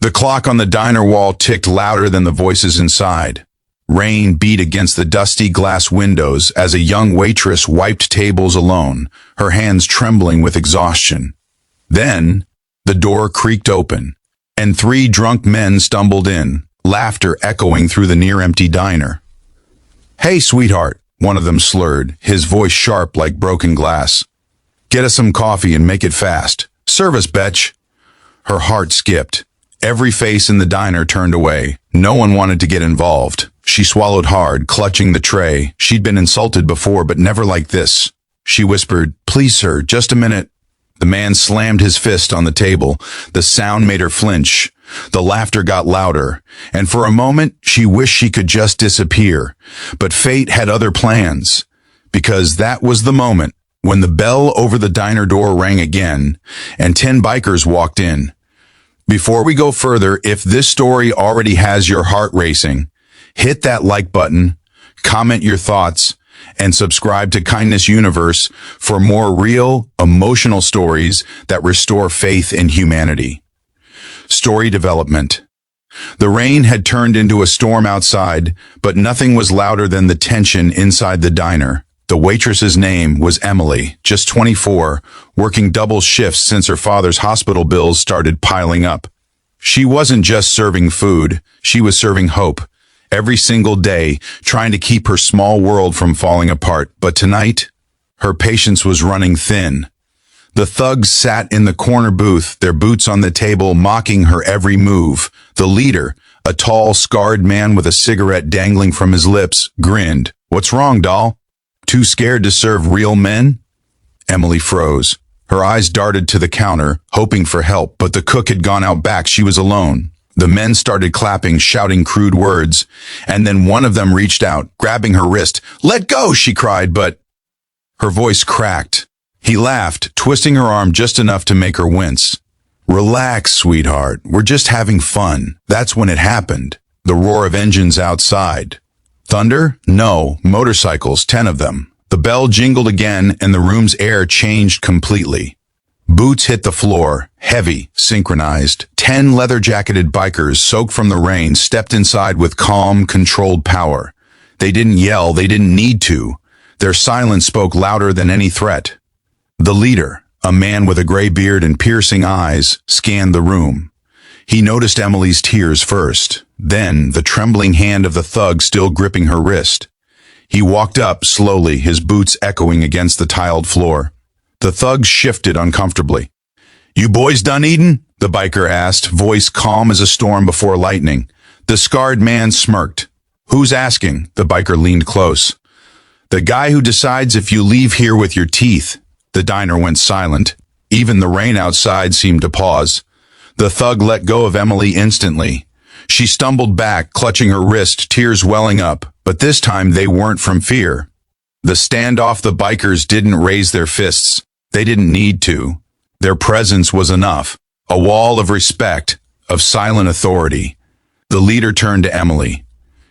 The clock on the diner wall ticked louder than the voices inside. Rain beat against the dusty glass windows as a young waitress wiped tables alone, her hands trembling with exhaustion. Then, the door creaked open, and 3 drunk men stumbled in, laughter echoing through the near-empty diner. "Hey, sweetheart," one of them slurred, his voice sharp like broken glass. "Get us some coffee and make it fast. Serve us, betch." Her heart skipped. Every face in the diner turned away. No one wanted to get involved. She swallowed hard, clutching the tray. She'd been insulted before, but never like this. She whispered, "Please, sir, just a minute." The man slammed his fist on the table. The sound made her flinch. The laughter got louder, and for a moment she wished she could just disappear. But fate had other plans, because that was the moment when the bell over the diner door rang again, and 10 bikers walked in. Before we go further, if this story already has your heart racing, hit that like button, comment your thoughts, and subscribe to Kindness Universe for more real, emotional stories that restore faith in humanity. Story development. The rain had turned into a storm outside, but nothing was louder than the tension inside the diner. The waitress's name was Emily, just 24, working double shifts since her father's hospital bills started piling up. She wasn't just serving food, she was serving hope. Every single day, trying to keep her small world from falling apart. But tonight, her patience was running thin. The thugs sat in the corner booth, their boots on the table, mocking her every move. The leader, a tall, scarred man with a cigarette dangling from his lips, grinned. "What's wrong, doll? Too scared to serve real men?" Emily froze. Her eyes darted to the counter, hoping for help, but the cook had gone out back. She was alone. The men started clapping, shouting crude words, and then one of them reached out, grabbing her wrist. "Let go!" she cried, but her voice cracked. He laughed, twisting her arm just enough to make her wince. "Relax, sweetheart. We're just having fun." That's when it happened. The roar of engines outside. Thunder? No, motorcycles, 10 of them. The bell jingled again, and the room's air changed completely. Boots hit the floor, heavy, synchronized. 10 leather-jacketed bikers, soaked from the rain, stepped inside with calm, controlled power. They didn't yell, they didn't need to. Their silence spoke louder than any threat. The leader, a man with a gray beard and piercing eyes, scanned the room. He noticed Emily's tears first, then the trembling hand of the thug still gripping her wrist. He walked up slowly, his boots echoing against the tiled floor. The thug shifted uncomfortably. "You boys done eatin'?" the biker asked, voice calm as a storm before lightning. The scarred man smirked. "Who's asking?" The biker leaned close. "The guy who decides if you leave here with your teeth." The diner went silent. Even the rain outside seemed to pause. The thug let go of Emily instantly. She stumbled back, clutching her wrist, tears welling up, but this time they weren't from fear. The standoff, the bikers didn't raise their fists. They didn't need to. Their presence was enough. A wall of respect, of silent authority. The leader turned to Emily.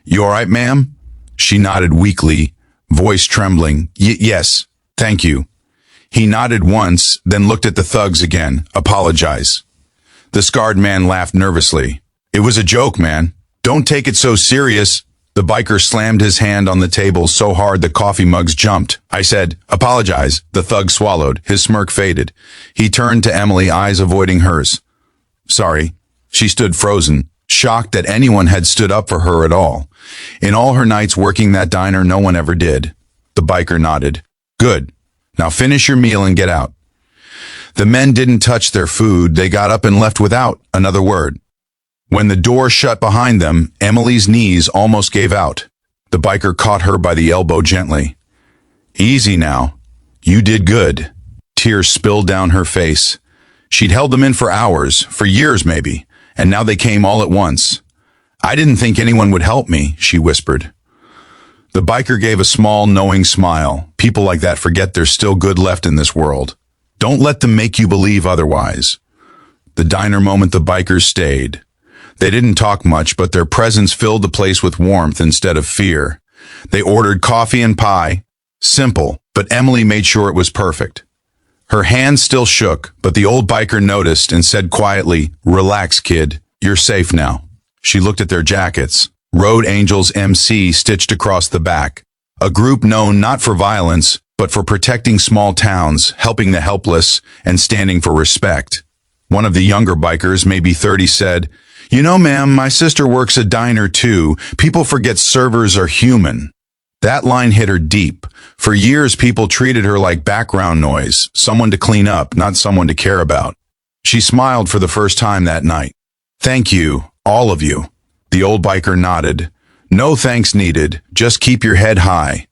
"You all right, ma'am?" She nodded weakly, voice trembling. Yes, thank you." He nodded once, then looked at the thugs again. "Apologize." The scarred man laughed nervously. "It was a joke, man. Don't take it so serious." The biker slammed his hand on the table so hard the coffee mugs jumped. "I said, apologize." The thug swallowed. His smirk faded. He turned to Emily, eyes avoiding hers. "Sorry." She stood frozen, shocked that anyone had stood up for her at all. In all her nights working that diner, no one ever did. The biker nodded. "Good. Now finish your meal and get out." The men didn't touch their food. They got up and left without another word. When the door shut behind them, Emily's knees almost gave out. The biker caught her by the elbow gently. "Easy now. You did good." Tears spilled down her face. She'd held them in for hours, for years maybe, and now they came all at once. "I didn't think anyone would help me," she whispered. The biker gave a small, knowing smile. People like that forget there's still good left in this world. Don't let them make you believe otherwise. The diner moment, the bikers stayed. They didn't talk much, but their presence filled the place with warmth instead of fear. They ordered coffee and pie. Simple, but Emily made sure it was perfect. Her hand still shook, but the old biker noticed and said quietly, "Relax, kid. You're safe now. She looked at their jackets. Road Angels MC stitched across the back. A group known not for violence, but for protecting small towns, helping the helpless, and standing for respect. One of the younger bikers, maybe 30, said, "You know, ma'am, my sister works a diner too. People forget servers are human." That line hit her deep. For years, people treated her like background noise, someone to clean up, not someone to care about. She smiled for the first time that night. "Thank you, all of you." The old biker nodded. "No thanks needed, just keep your head high."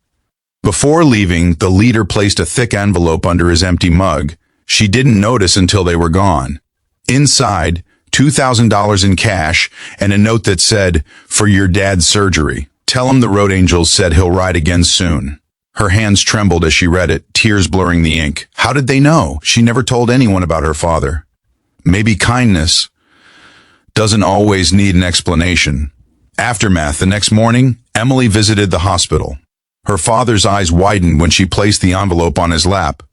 Before leaving, the leader placed a thick envelope under his empty mug. She didn't notice until they were gone. Inside, $2,000 in cash and a note that said, "For your dad's surgery. Tell him the Road Angels said he'll ride again soon." Her hands trembled as she read it, tears blurring the ink. How did they know? She never told anyone about her father. Maybe kindness doesn't always need an explanation. Aftermath. The next morning, Emily visited the hospital. Her father's eyes widened when she placed the envelope on his lap.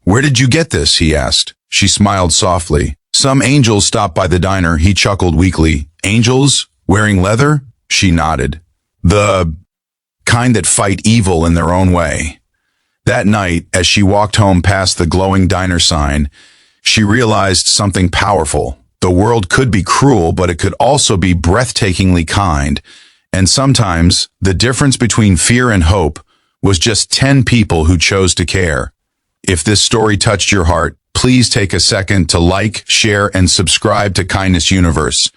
"Where did you get this?" he asked. She smiled softly. "Some angels stopped by the diner," he chuckled weakly. "Angels? Wearing leather?" She nodded. "The kind that fight evil in their own way." That night, as she walked home past the glowing diner sign, she realized something powerful. The world could be cruel, but it could also be breathtakingly kind. And sometimes, the difference between fear and hope was just 10 people who chose to care. If this story touched your heart, please take a second to like, share, and subscribe to Kindness Universe.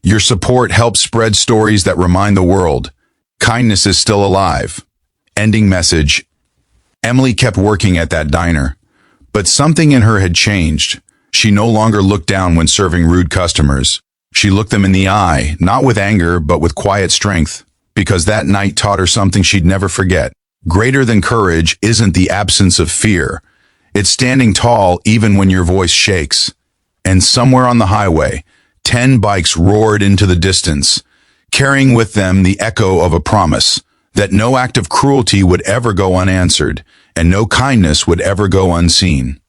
Your support helps spread stories that remind the world kindness is still alive. Ending message. Emily kept working at that diner, but something in her had changed. She no longer looked down when serving rude customers. She looked them in the eye, not with anger, but with quiet strength, because that night taught her something she'd never forget. Greater than courage isn't the absence of fear. It's standing tall even when your voice shakes. And somewhere on the highway, 10 bikes roared into the distance, carrying with them the echo of a promise that no act of cruelty would ever go unanswered, and no kindness would ever go unseen.